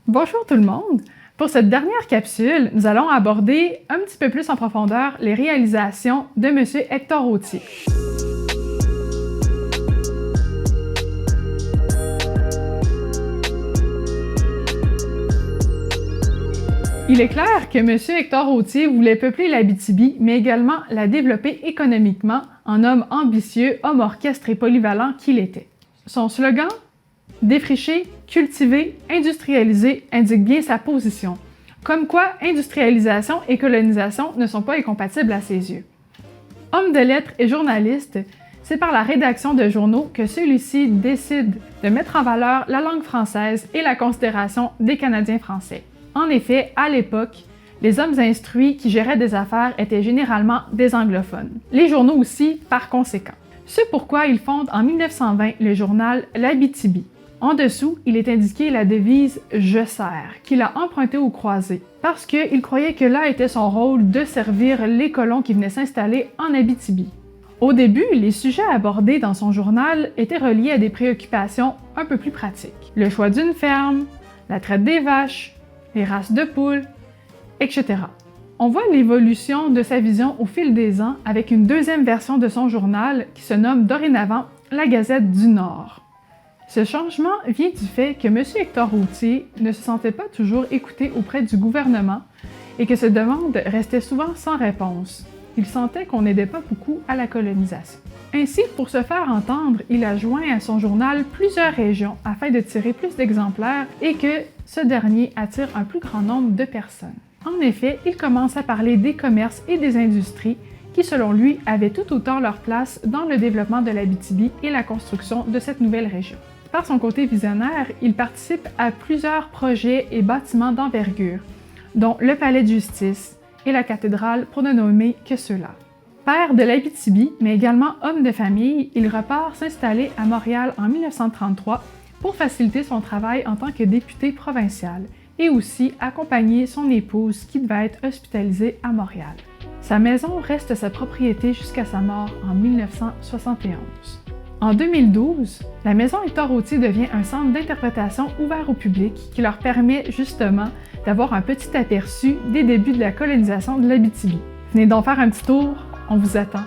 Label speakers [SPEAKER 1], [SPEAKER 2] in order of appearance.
[SPEAKER 1] Bonjour tout le monde! Pour cette dernière capsule, nous allons aborder un petit peu plus en profondeur les réalisations de M. Hector Authier. Il est clair que M. Hector Authier voulait peupler l'Abitibi, mais également la développer économiquement en homme ambitieux, homme orchestre et polyvalent qu'il était. Son slogan « Défricher, cultiver, industrialiser » indique bien sa position. Comme quoi, industrialisation et colonisation ne sont pas incompatibles à ses yeux. Homme de lettres et journaliste, c'est par la rédaction de journaux que celui-ci décide de mettre en valeur la langue française et la considération des Canadiens français. En effet, à l'époque, les hommes instruits qui géraient des affaires étaient généralement des anglophones. Les journaux aussi, par conséquent. C'est pourquoi il fonde en 1920 le journal L'Abitibi. En dessous, il est indiqué la devise « Je sers » qu'il a empruntée aux croisés, parce qu'il croyait que là était son rôle de servir les colons qui venaient s'installer en Abitibi. Au début, les sujets abordés dans son journal étaient reliés à des préoccupations un peu plus pratiques. Le choix d'une ferme, la traite des vaches, les races de poules, etc. On voit l'évolution de sa vision au fil des ans avec une deuxième version de son journal qui se nomme dorénavant La Gazette du Nord. Ce changement vient du fait que M. Hector Authier ne se sentait pas toujours écouté auprès du gouvernement et que ses demandes restaient souvent sans réponse. Il sentait qu'on n'aidait pas beaucoup à la colonisation. Ainsi, pour se faire entendre, il a joint à son journal plusieurs régions afin de tirer plus d'exemplaires et que ce dernier attire un plus grand nombre de personnes. En effet, il commence à parler des commerces et des industries qui, selon lui, avaient tout autant leur place dans le développement de l'Abitibi et la construction de cette nouvelle région. Par son côté visionnaire, il participe à plusieurs projets et bâtiments d'envergure, dont le Palais de justice et la cathédrale, pour ne nommer que ceux-là. Père de l'Abitibi, mais également homme de famille, il repart s'installer à Montréal en 1933 pour faciliter son travail en tant que député provincial et aussi accompagner son épouse qui devait être hospitalisée à Montréal. Sa maison reste sa propriété jusqu'à sa mort en 1971. En 2012, la Maison Hector Authier devient un centre d'interprétation ouvert au public qui leur permet justement d'avoir un petit aperçu des débuts de la colonisation de l'Abitibi. Venez donc faire un petit tour, on vous attend.